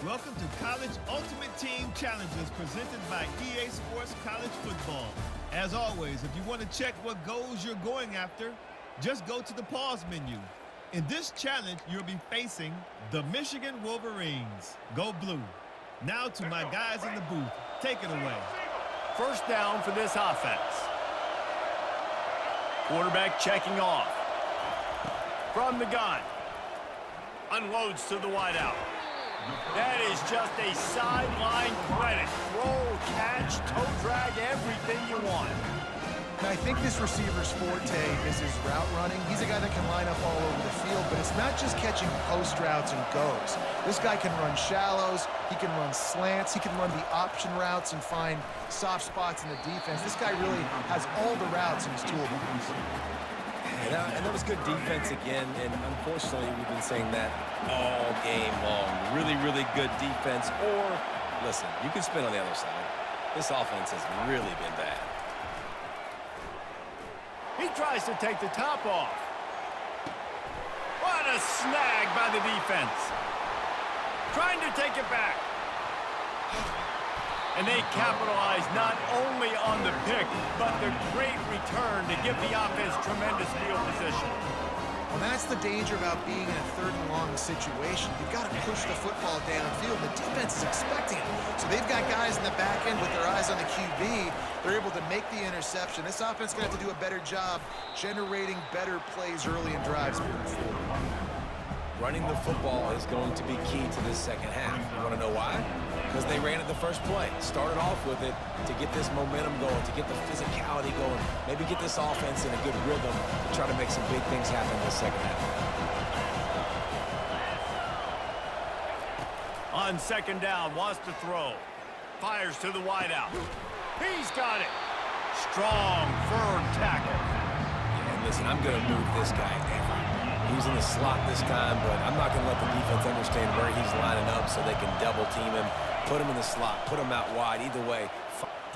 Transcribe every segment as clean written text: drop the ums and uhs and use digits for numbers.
Welcome to College Ultimate Team Challenges presented by EA Sports College Football. As always, if you want to check what goals you're going after, just go to the pause menu. In this challenge, you'll be facing the Michigan Wolverines. Go blue. Now to my guys in the booth. Take it away. First down for this offense. Quarterback checking off. From the gun. Unloads to the wideout. That is just a sideline credit. Roll, catch, toe drag, everything you want. I think this receiver's forte is his route running. He's a guy that can line up all over the field, but it's not just catching post routes and goes. This guy can run shallows, he can run slants, he can run the option routes and find soft spots in the defense. This guy really has all the routes in his toolbox. And that was good defense again, and unfortunately we've been saying that all game long. Really, really good defense, or, listen, you can spin on the other side. This offense has really been bad. He tries to take the top off. What a snag by the defense. Trying to take it back. And they capitalize not only on the pick, but the great return to give the offense tremendous field position. Well, that's the danger about being in a third and long situation. You've got to push the football downfield. The defense is expecting it. So they've got guys in the back end with their eyes on the QB. They're able to make the interception. This offense is going to have to do a better job generating better plays early in drives moving forward. Running the football is going to be key to this second half. You want to know why? Because they ran it the first play. Started off with it to get this momentum going, to get the physicality going, maybe get this offense in a good rhythm to try to make some big things happen in the second half. On second down, wants to throw. Fires to the wideout. He's got it. Strong, firm tackle. And listen, I'm going to move this guy every. He's in the slot this time, but I'm not going to let the defense understand where he's lining up so they can double team him, put him in the slot, put him out wide. Either way.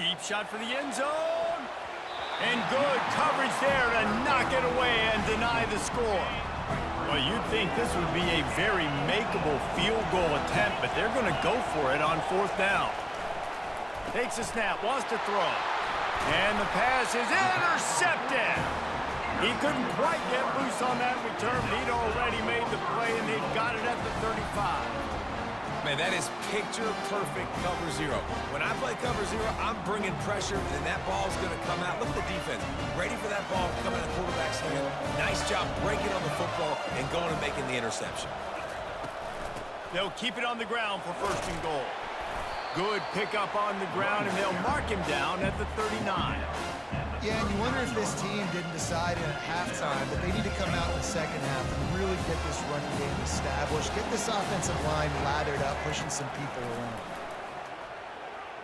Deep shot for the end zone. And good coverage there to knock it away and deny the score. Well, you'd think this would be a very makeable field goal attempt, but they're going to go for it on fourth down. Takes a snap, wants to throw. And the pass is intercepted. He couldn't quite get loose on that return, but he'd already made the play, and they've got it at the 35. Man, that is picture-perfect cover zero. When I play cover zero, I'm bringing pressure, and that ball's going to come out. Look at the defense. Ready for that ball to come out of the quarterback's hand. Nice job breaking on the football and going and making the interception. They'll keep it on the ground for first and goal. Good pickup on the ground, and they'll mark him down at the 39. Yeah, and you wonder if this team didn't decide at halftime that they need to come out in the second half and really get this running game established, get this offensive line lathered up, pushing some people around.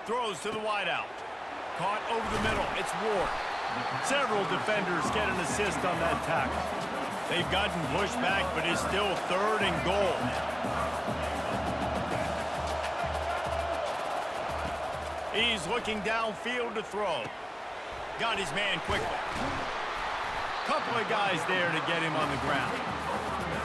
Throws to the wideout. Caught over the middle. It's Ward. Several defenders get an assist on that tackle. They've gotten pushed back, but it's still third and goal. He's looking downfield to throw. Got his man quickly. Couple of guys there to get him on the ground.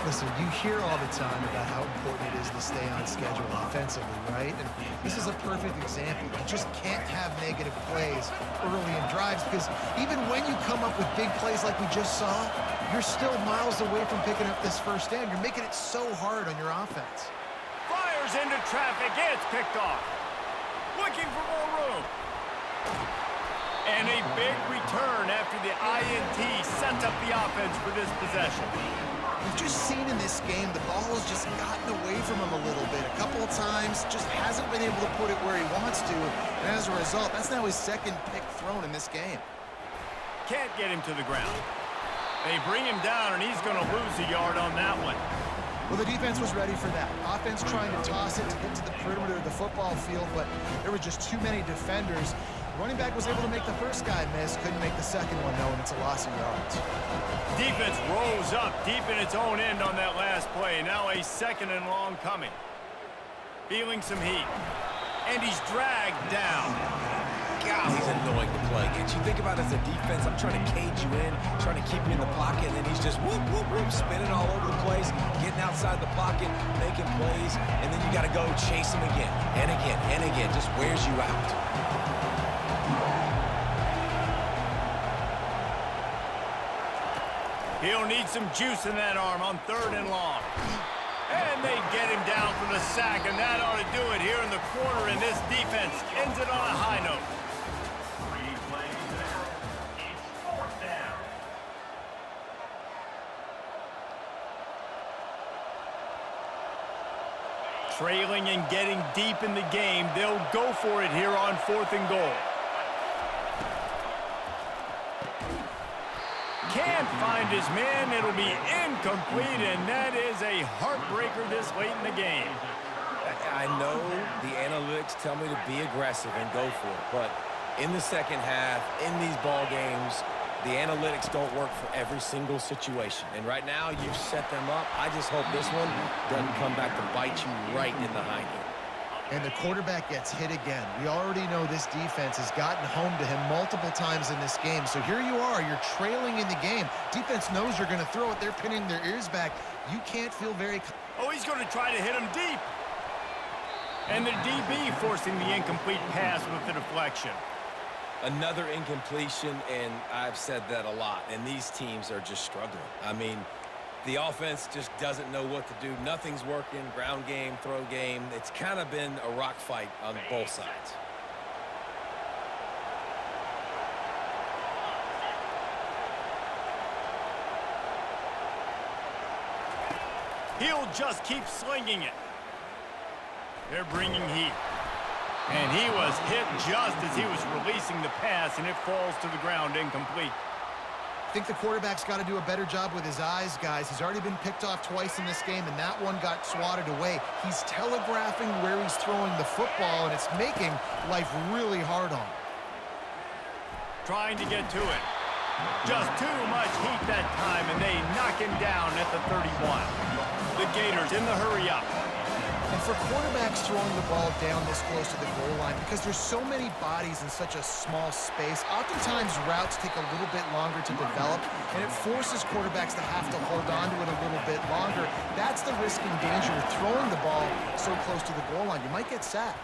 Listen, you hear all the time about how important it is to stay on schedule offensively, right? And this is a perfect example. You just can't have negative plays early in drives because even when you come up with big plays like we just saw, you're still miles away from picking up this first down. You're making it so hard on your offense. Fires into traffic. It's picked off. Looking for more room. And a big return after the INT sets up the offense for this possession. We've just seen in this game the ball has just gotten away from him a little bit. A couple of times, just hasn't been able to put it where he wants to. And as a result, that's now his second pick thrown in this game. Can't get him to the ground. They bring him down, and he's going to lose a yard on that one. Well, the defense was ready for that. Offense trying to toss it to get to the perimeter of the football field, but there were just too many defenders. Running back was able to make the first guy miss, couldn't make the second one, though, and it's a loss of yards. Defense rose up deep in its own end on that last play. Now a second and long coming. Feeling some heat. And he's dragged down. God, he's annoying to play against. You think about it as a defense, I'm trying to cage you in, trying to keep you in the pocket, and then he's just whoop, whoop, whoop, spinning all over the place, getting outside the pocket, making plays, and then you got to go chase him again, and again, and again. Just wears you out. He'll need some juice in that arm on 3rd and long. And they get him down for the sack, and that ought to do it here in the corner, and this defense ends it on a high note. 3 plays there. It's 4th down. Trailing and getting deep in the game, they'll go for it here on 4th and goal. Can't find his man. It'll be incomplete, and that is a heartbreaker this late in the game. I know the analytics tell me to be aggressive and go for it, but in the second half, in these ball games, the analytics don't work for every single situation. And right now, you've set them up. I just hope this one doesn't come back to bite you right in the hind end. And the quarterback gets hit again. We already know this defense has gotten home to him multiple times in this game. So here you are, you're trailing in the game. Defense knows you're going to throw it. They're pinning their ears back. You can't feel very... Oh, he's going to try to hit him deep. And the DB forcing the incomplete pass with the deflection. Another incompletion, and I've said that a lot, and these teams are just struggling. I mean, the offense just doesn't know what to do. Nothing's working. Ground game, throw game. It's kind of been a rock fight on both sides. He'll just keep slinging it. They're bringing heat. And he was hit just as he was releasing the pass, and it falls to the ground incomplete. I think the quarterback's got to do a better job with his eyes, guys. He's already been picked off twice in this game, and that one got swatted away. He's telegraphing where he's throwing the football, and it's making life really hard on him. Trying to get to it. Just too much heat that time, and they knock him down at the 31. The Gators in the hurry up. And for quarterbacks throwing the ball down this close to the goal line, because there's so many bodies in such a small space, oftentimes routes take a little bit longer to develop, and it forces quarterbacks to have to hold on to it a little bit longer. That's the risk and danger of throwing the ball so close to the goal line. You might get sacked.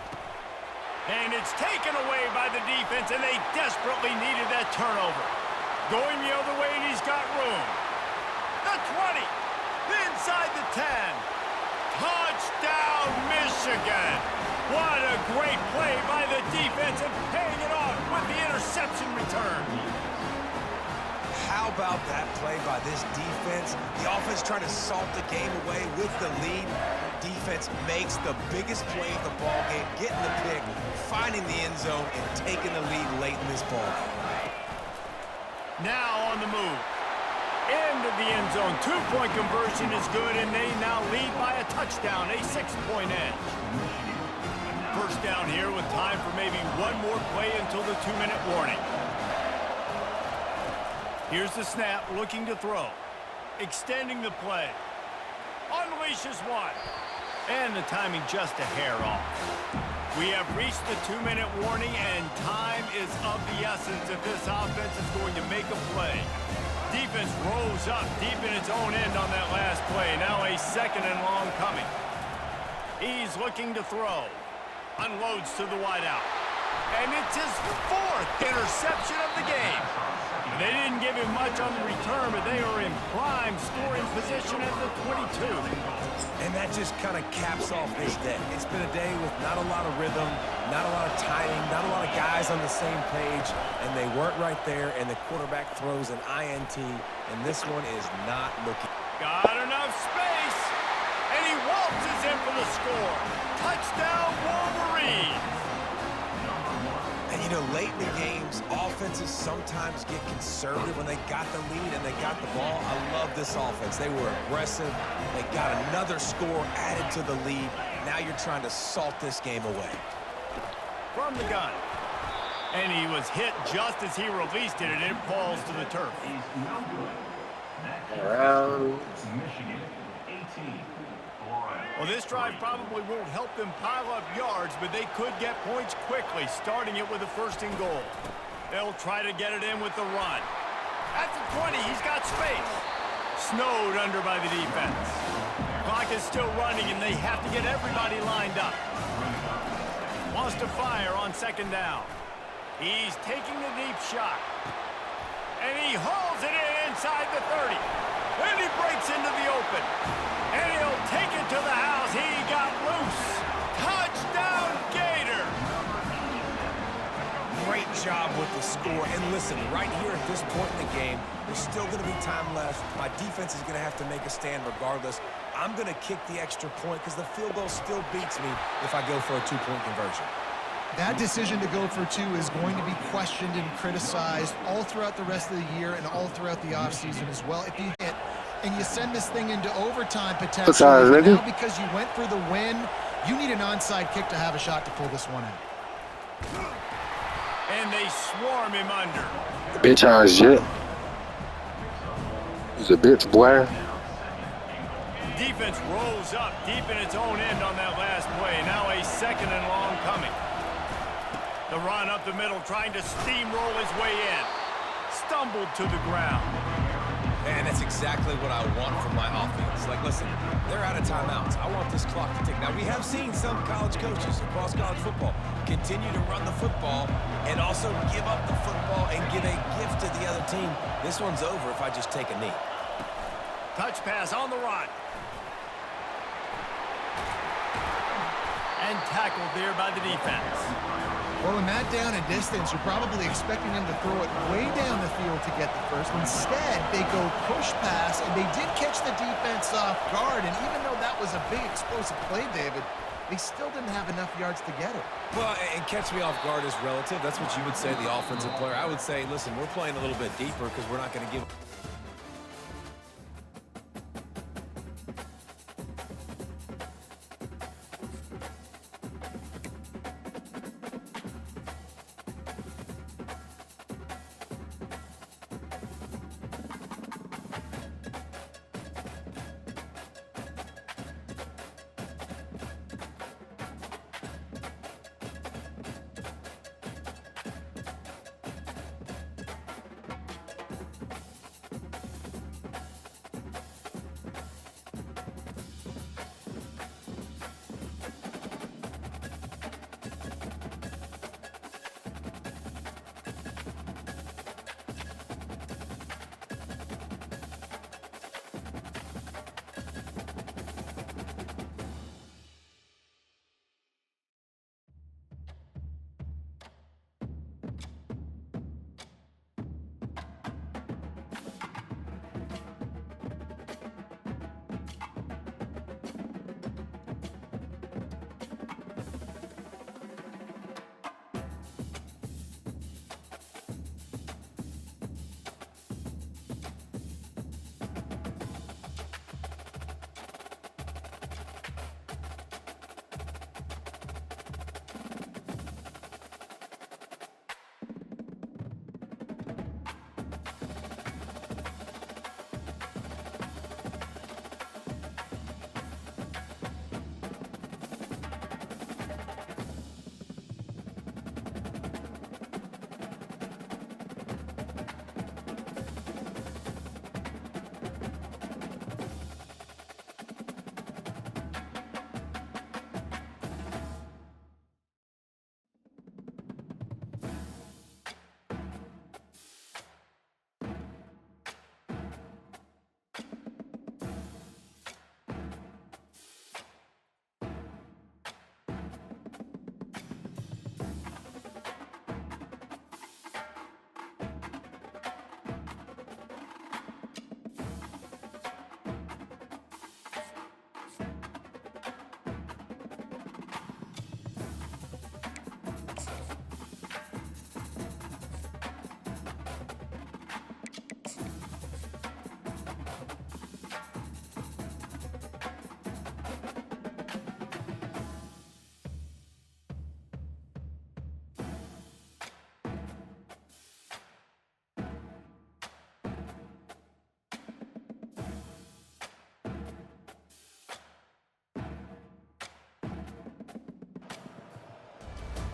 And it's taken away by the defense, and they desperately needed that turnover. Going the other way, and he's got room. The 20, inside the 10. Touchdown, Michigan! What a great play by the defense and paying it off with the interception return. How about that play by this defense? The offense trying to salt the game away with the lead. Defense makes the biggest play of the ball game, getting the pick, finding the end zone, and taking the lead late in this ball game. Now on the move. Into the end zone. 2-point conversion is good, and they now lead by a touchdown, a 6-point edge. First down here with time for maybe one more play until the 2-minute warning. Here's the snap, looking to throw. Extending the play. Unleashes one. And the timing just a hair off. We have reached the 2-minute warning, and time is of the essence if this offense is going to make a play. Defense rose up deep in its own end on that last play. Now a 2nd and long coming. He's looking to throw. Unloads to the wideout. And it's his 4th interception of the game. They didn't give him much on the return, but they are in prime scoring position at the 22. And that just kind of caps off this day. It's been a day with not a lot of rhythm, not a lot of timing, not a lot of guys on the same page, and they weren't right there, and the quarterback throws an INT, and this one is not looking. Got enough space, and he waltzes in for the score. Touchdown, Wolverines! And, you know, late in the games, offenses sometimes get conservative when they got the lead and they got the ball. I love this offense. They were aggressive. They got another score added to the lead. Now you're trying to salt this game away. From the gun. And he was hit just as he released it, and it falls to the turf. Around Michigan, 18. Well, this drive probably won't help them pile up yards, but they could get points quickly, starting it with a 1st and goal. They'll try to get it in with the run. At the 20, he's got space. Snowed under by the defense. Clock is still running, and they have to get everybody lined up. Wants to fire on 2nd down. He's taking the deep shot. And he hauls it in inside the 30. And he breaks into the open. And he'll take it to the house. He got loose. Touchdown, Gator! Great job with the score. And listen, right here at this point in the game, there's still going to be time left. My defense is going to have to make a stand regardless. I'm going to kick the extra point because the field goal still beats me if I go for a 2-point conversion. That decision to go for 2 is going to be questioned and criticized all throughout the rest of the year and all throughout the offseason as well. If you hit and you send this thing into overtime potentially, now because you went for the win, you need an onside kick to have a shot to pull this one out. And they swarm him under. Bitch ass shit. He's a bitch, boy. Defense rolls up deep in its own end on that last play. Now a 2nd and long coming. The run up the middle, trying to steamroll his way in. Stumbled to the ground. And that's exactly what I want from my offense. Like, listen, they're out of timeouts. I want this clock to tick. Now, we have seen some college coaches across college football continue to run the football and also give up the football and give a gift to the other team. This one's over if I just take a knee. Touch pass on the run. And tackled there by the defense. Well, in that down and distance, you're probably expecting them to throw it way down the field to get the first. Instead, they go push pass, and they did catch the defense off guard. And even though that was a big explosive play, David, they still didn't have enough yards to get it. Well, and catch me off guard is relative. That's what you would say, the offensive player. I would say, listen, we're playing a little bit deeper because we're not going to give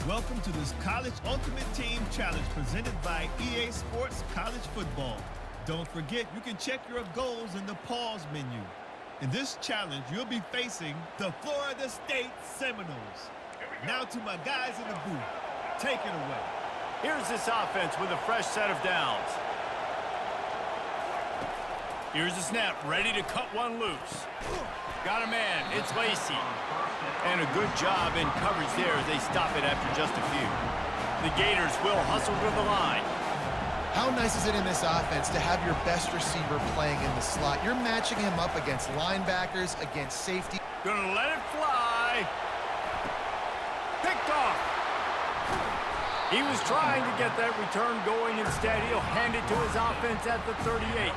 Welcome to this College Ultimate Team Challenge presented by EA Sports College Football. Don't forget, you can check your goals in the pause menu. In this challenge, you'll be facing the Florida State Seminoles. Now to my guys in the booth. Take it away. Here's this offense with a fresh set of downs. Here's the snap, ready to cut one loose. Got a man, it's Lacey. And a good job in coverage there as they stop it after just a few. The Gators will hustle to the line. How nice is it in this offense to have your best receiver playing in the slot? You're matching him up against linebackers, against safety. Gonna let it fly. Picked off. He was trying to get that return going. Instead, he'll hand it to his offense at the 38.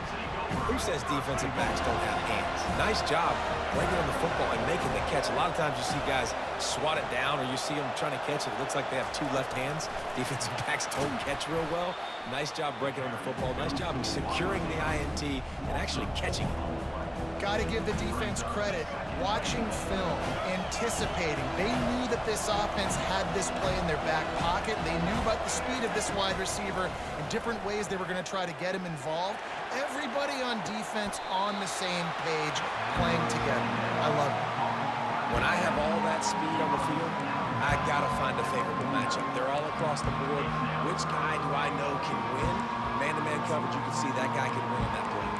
Who says defensive backs don't have hands? Nice job breaking on the football and making the catch. A lot of times you see guys swat it down or you see them trying to catch it. It looks like they have two left hands. Defensive backs don't catch real well. Nice job breaking on the football. Nice job securing the INT and actually catching it. Got to give the defense credit. Watching film, anticipating. They knew that this offense had this play in their back pocket. They knew about the speed of this wide receiver and different ways they were going to try to get him involved. Everybody on defense on the same page, playing together. I love it. When I have all that speed on the field, I got to find a favorable matchup. They're all across the board. Which guy do I know can win? Man-to-man coverage, you can see that guy can win on that play.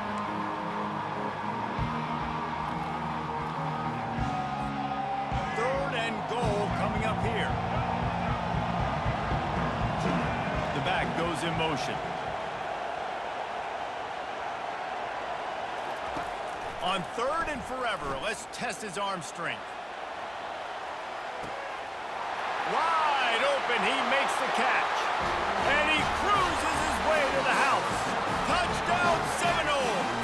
Goal coming up here. The back goes in motion. On 3rd and forever, let's test his arm strength. Wide open, he makes the catch. And he cruises his way to the house. Touchdown, Seminoles!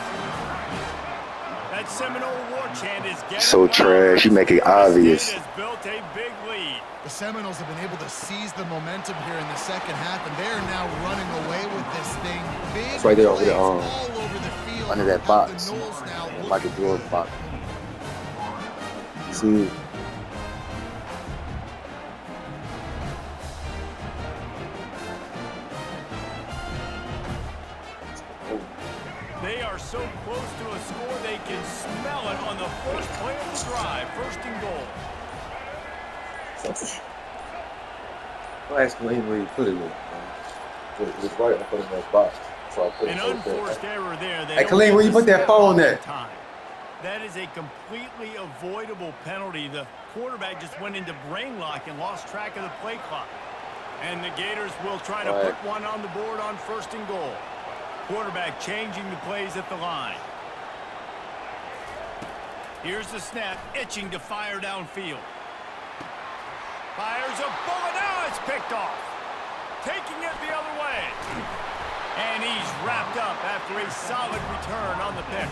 That Seminole war chant is getting So trash, you make it obvious. Has built a big lead. The Seminoles have been able to seize the momentum here in the second half, and they are now running away with this thing. Big It's right there over plays there, all over the field. under that Have box. The Noles now Michael Jordan box. See? They are so close to a score, they can smell it on the first play of the drive. 1st and goal. I'll ask him where he put it in. It was right up in that box. So I put An it right unforced there. error there. Hey, Khalil, where you put that phone at? That is a completely avoidable penalty. The quarterback just went into brain lock and lost track of the play clock. And the Gators will try to put one on the board on 1st and goal. Quarterback changing the plays at the line. Here's the snap, itching to fire downfield. Fires a bullet, now it's picked off. Taking it the other way. And he's wrapped up after a solid return on the pick.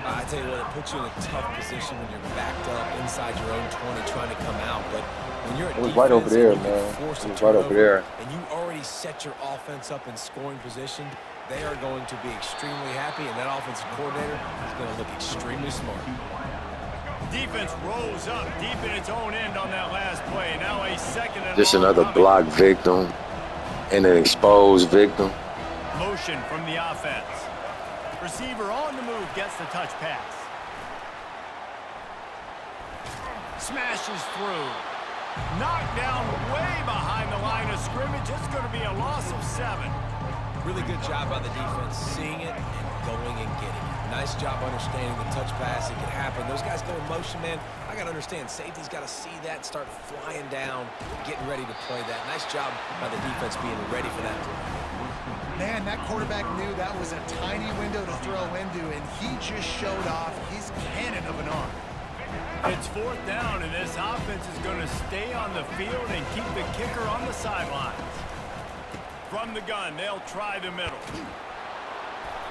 I tell you what, it puts you in a tough position when you're backed up inside your own 20 trying to come out. But when you're at It was right over there, man. It was right over there. And you already set your offense up in scoring position, they are going to be extremely happy, and that offensive coordinator is going to look extremely smart. Defense rose up deep in its own end on that last play. Now a 2nd and Just long another coming. block victim and an exposed victim. Motion from the offense. Receiver on the move gets the touch pass. Smashes through. Knocked down way behind the line of scrimmage. It's going to be a loss of 7. Really good job by the defense, seeing it and going and getting it. Nice job understanding the touch pass. It can happen. Those guys go in motion, man. I got to understand, safety's got to see that, start flying down, getting ready to play that. Nice job by the defense being ready for that play. Man, that quarterback knew that was a tiny window to throw into, and he just showed off his cannon of an arm. It's 4th down, and this offense is going to stay on the field and keep the kicker on the sidelines. From the gun, they'll try the middle.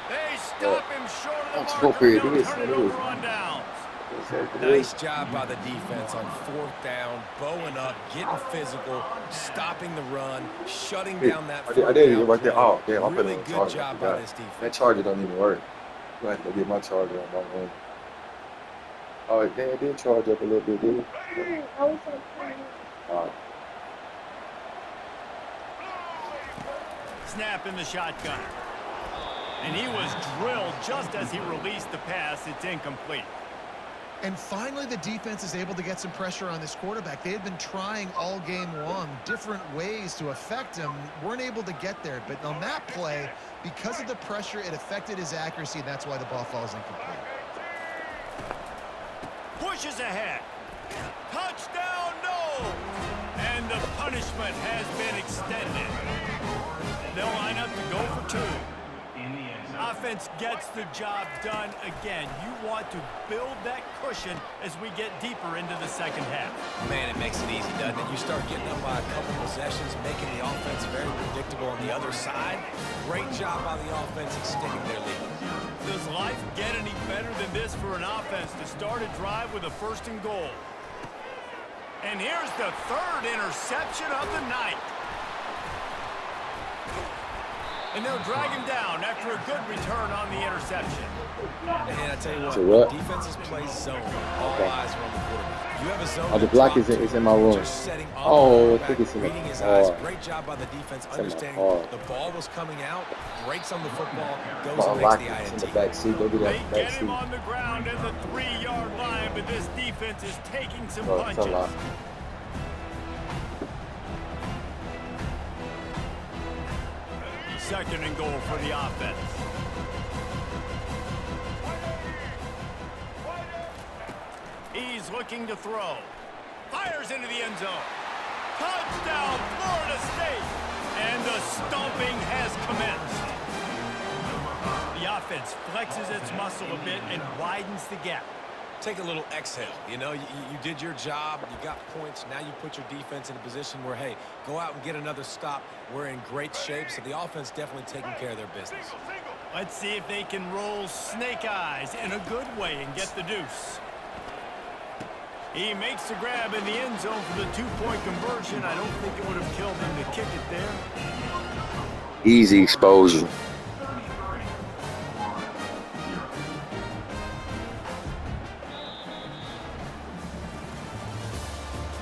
They stop him short of the mark. They'll turn it over on downs. Nice job by the defense on 4th down, bowing up, getting physical, stopping the run, shutting down that I did it right there. play. Oh, damn, I'm Really putting good job by this defense. That charger don't even work. I'm going to have to get my charger on my one. Oh, it did charge up a little bit, did it? All right. Snap in the shotgun. And he was drilled just as he released the pass. It's incomplete. And finally, the defense is able to get some pressure on this quarterback. They had been trying all game long different ways to affect him, weren't able to get there. But on that play, because of the pressure, it affected his accuracy, and that's why the ball falls incomplete. Pushes ahead. Touchdown, no! And the punishment has been extended. They'll line up to go for two. Offense gets the job done again. You want to build that cushion as we get deeper into the second half. Man, it makes it easy, doesn't it? You start getting up by a couple possessions, making the offense very predictable on the other side. Great job by the offense extending their lead. Does life get any better than this for an offense to start a drive with a 1st and goal? And here's the 3rd interception of the night. And they'll drag him down after a good return on the interception. And I tell you So what, what? defenses play zone. All Okay. eyes are on the quarterback. You have a zone. Oh, the to block drop is in to. my room. Just setting up Oh, the I think it's in reading the his eyes. hall. Great job by the defense, in the understanding hall. the ball was coming out, breaks on the football, goes Well, and makes lock the it in INT. the back seat. Go do that They in the get back him seat. on the ground at the 3-yard line, but this defense is taking some Bro, it's punches. unlocked. 2nd and goal for the offense. He's looking to throw. Fires into the end zone. Touchdown, Florida State. And the stomping has commenced. The offense flexes its muscle a bit and widens the gap. Take a little exhale. You know, you did your job. You got points. Now you put your defense in a position where, hey, go out and get another stop. We're in great shape, so the offense definitely taking care of their business. Let's see if they can roll snake eyes in a good way and get the deuce. He makes the grab in the end zone for the 2-point conversion. I don't think it would have killed him to kick it there. Easy exposure.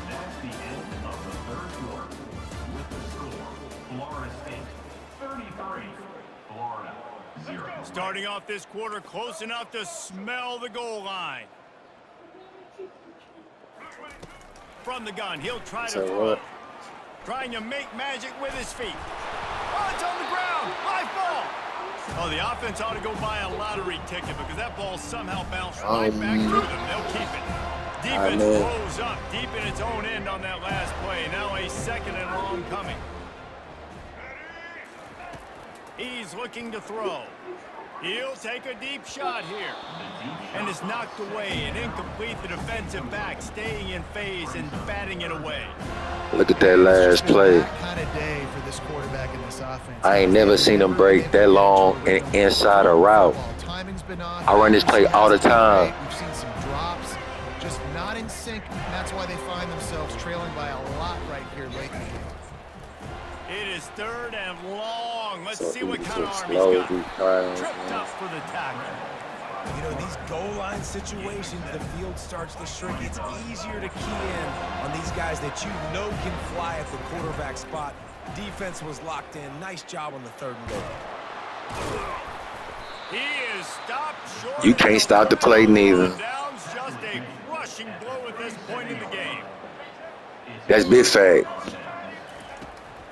That's the end of the 3rd quarter. With the score, Florida State 33, Florida 0. Starting off this quarter close enough to smell the goal line. From the gun, he'll try to So throw. what? Trying to make magic with his feet. Oh, it's on the ground. Live ball. Oh, the offense ought to go buy a lottery ticket because that ball somehow bounced right back through them. They'll keep it. Defense know. blows up deep in its own end on that last play. Now a 2nd and long coming. He's looking to throw. He'll take a deep shot here. And it's knocked away and incomplete. The defensive back staying in phase and batting it away. Look at that last play. That kind of day for this quarterback in this offense. I ain't never seen him break that long and inside a route. Timing's been off. I run this play all the time. We've seen some drops, just not in sync. And that's why they find themselves trailing by a lot right here late in the game. It is 3rd and long. Let's So see what he's kind of so arm slow, he's got. he's trying, Tripped man. up for the tackle. You know, these goal line situations, the field starts to shrink. It's easier to key in on these guys that you know can fly at the quarterback spot. Defense was locked in. Nice job on the 3rd and goal. He is stopped short. You can't stop the play neither. Down's just a crushing blow at this point in the game. That's big fact.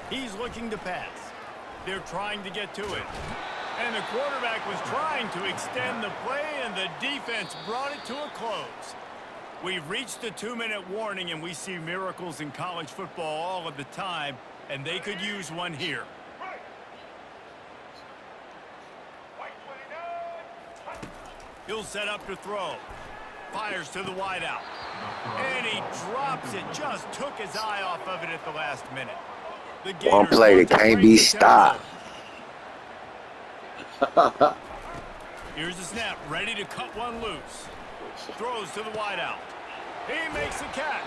He's looking to pass. They're trying to get to it. And the quarterback was trying to extend the play, and the defense brought it to a close. We've reached the 2-minute warning, and we see miracles in college football all of the time, and they could use one here. He'll set up to throw. Fires to the wideout. And he drops it. Just took his eye off of it at the last minute. The One Gators play want that to can't break be the tempo. stopped. Here's the snap, ready to cut one loose. Throws to the wideout. He makes the catch.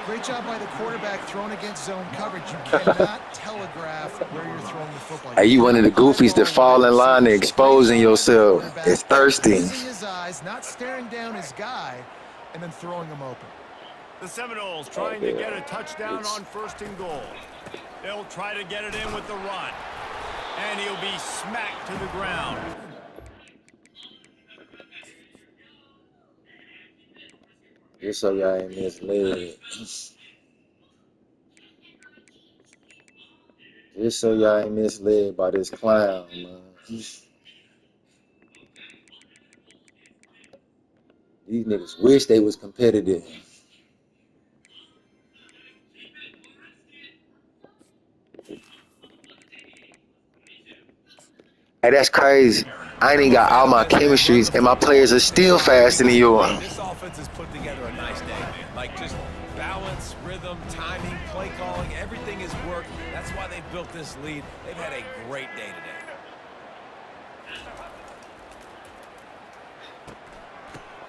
Great job by the quarterback throwing against zone coverage. You cannot telegraph where you're throwing the football. Hey, you one of the goofies that fall in line and exposing yourself. It's thirsty. Using his eyes, not staring down his guy, and then throwing him open. The Seminoles trying to get a touchdown on 1st and goal. They'll try to get it in with the run. And he'll be smacked to the ground. Just so y'all ain't misled. Just so y'all ain't misled by this clown, man. These niggas wish they was competitive. Hey, that's crazy. I ain't even got all my chemistries, and my players are still faster than yours. This offense has put together a nice day, man. Like just balance, rhythm, timing, play calling, everything has worked. That's why they built this lead. They've had a great day today.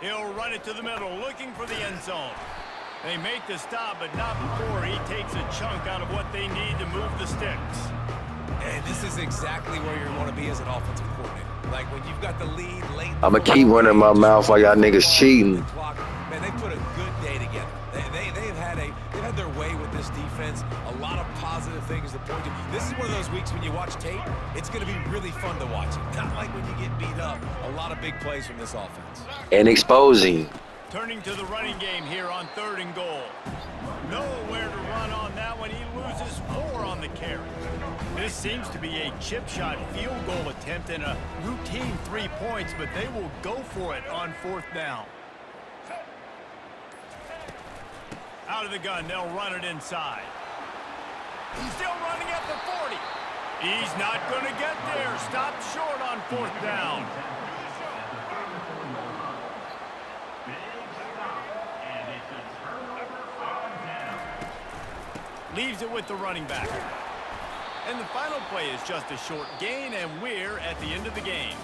He'll run it to the middle, looking for the end zone. They make the stop, but not before he takes a chunk out of what they need to move the sticks. And this is exactly where you want to be as an offensive coordinator. Like when you've got the lead late. I'ma keep running my mouth while y'all niggas cheating. Man, they put a good day together. They've had their way with this defense. A lot of positive things to point to. This is one of those weeks when you watch tape, it's going to be really fun to watch it. Not like when you get beat up. A lot of big plays from this offense. And exposing. Turning to the running game here on 3rd and goal. Nowhere to run on that one. He loses 4 on the carry. This seems to be a chip shot field goal attempt and a routine 3 points, but they will go for it on 4th down. Out of the gun, they'll run it inside. He's still running at the 40. He's not going to get there. Stopped short on 4th down. Leaves it with the running back. And the final play is just a short gain, and we're at the end of the game.